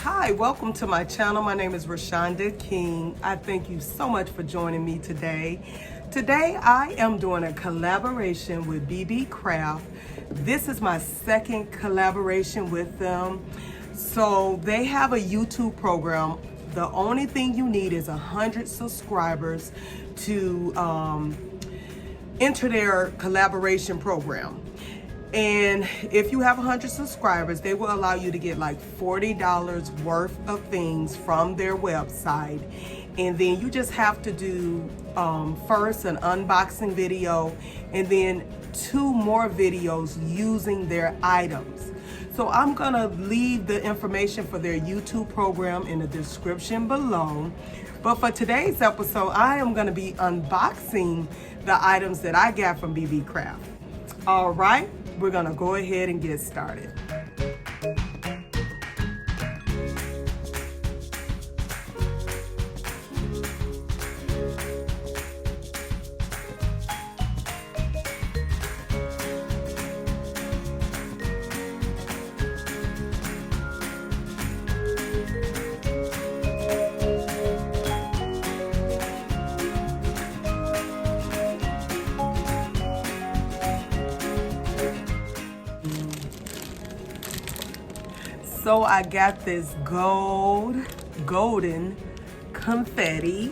Hi, welcome to my channel. My name is Rashonda King. I thank you so much for joining me today. Today I am doing a collaboration with Beebeecraft. This is my second collaboration with them. So they have a YouTube program. The only thing you need is 100 subscribers to enter their collaboration program. And if you have 100 subscribers, they will allow you to get like $40 worth of things from their website. And then you just have to do first an unboxing video and then 2 more videos using their items. So I'm gonna leave the information for their YouTube program in the description below. But for today's episode, I am gonna be unboxing the items that I got from Beebeecraft. All right, we're gonna go ahead and get started. So I got this golden confetti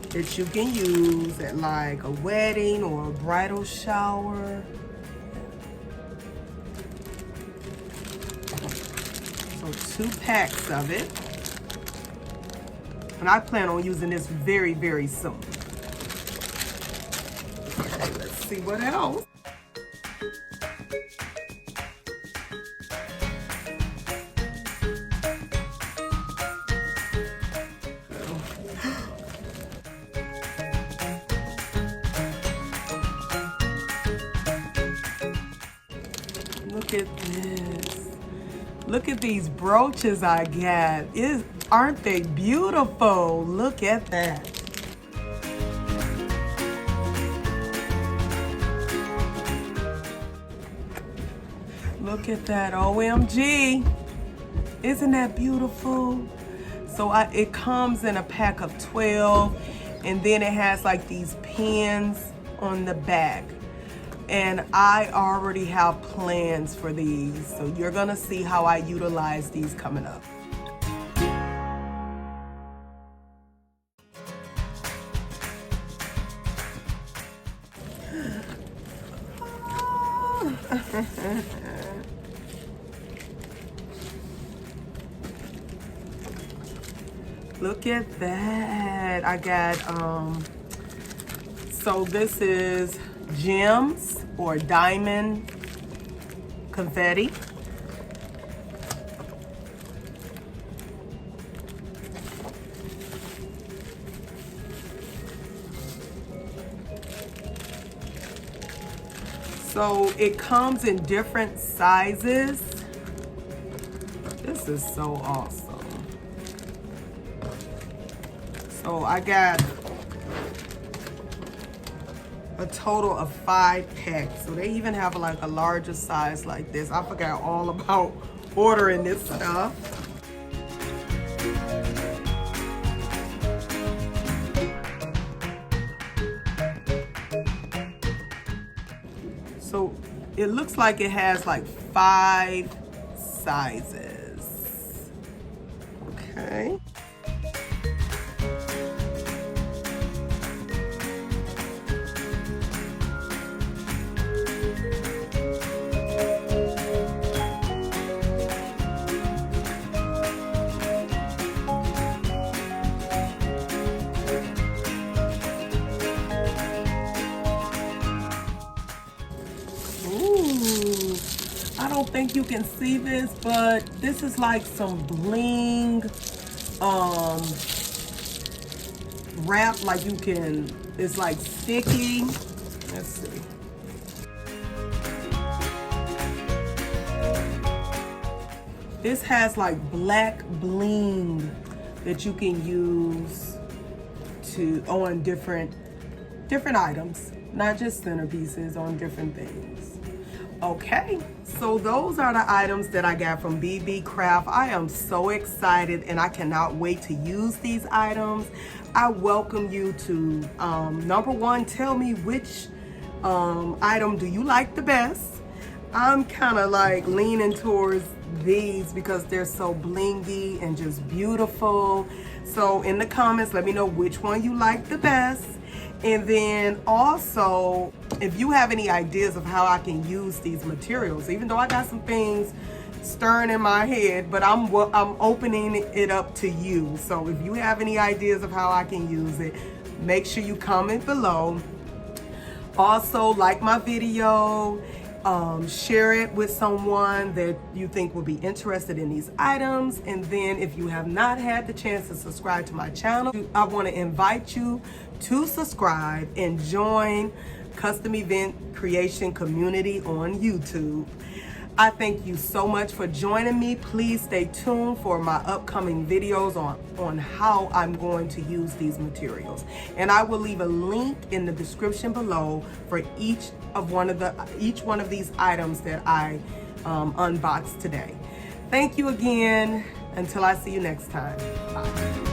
that you can use at like a wedding or a bridal shower. So 2 packs of it. And I plan on using this very, very soon. Okay, let's see what else. Look at this. Look at these brooches I got. Aren't they beautiful? Look at that. Look at that, OMG. Isn't that beautiful? So it comes in a pack of 12, and then it has like these pins on the back. And I already have plans for these, so you're gonna see how I utilize these coming up. Look at that. I got, so this is gems or diamond confetti. So it comes in different sizes. This is so awesome. So I got a total of 5 packs. So they even have like a larger size like this. I forgot all about ordering this stuff. So it looks like it has like 5 sizes. Okay. I don't think you can see this, but this is like some bling wrap, like you can, it's like sticky. Let's see. This has like black bling that you can use on different items, not just centerpieces, on different things. Okay, so those are the items that I got from Beebeecraft. I am so excited and I cannot wait to use these items. I welcome you to, number one, tell me which item do you like the best. I'm kind of like leaning towards these because they're so blingy and just beautiful. So in the comments, let me know which one you like the best. And then also, if you have any ideas of how I can use these materials, even though I got some things stirring in my head, but I'm opening it up to you. So if you have any ideas of how I can use it, make sure you comment below. Also, like my video, share it with someone that you think will be interested in these items. And then if you have not had the chance to subscribe to my channel, I want to invite you to subscribe and join Custom Event Creation Community on YouTube. I thank you so much for joining me. Please stay tuned for my upcoming videos on how I'm going to use these materials. And I will leave a link in the description below for each one of these items that I unboxed today. Thank you again. Until I see you next time. Bye.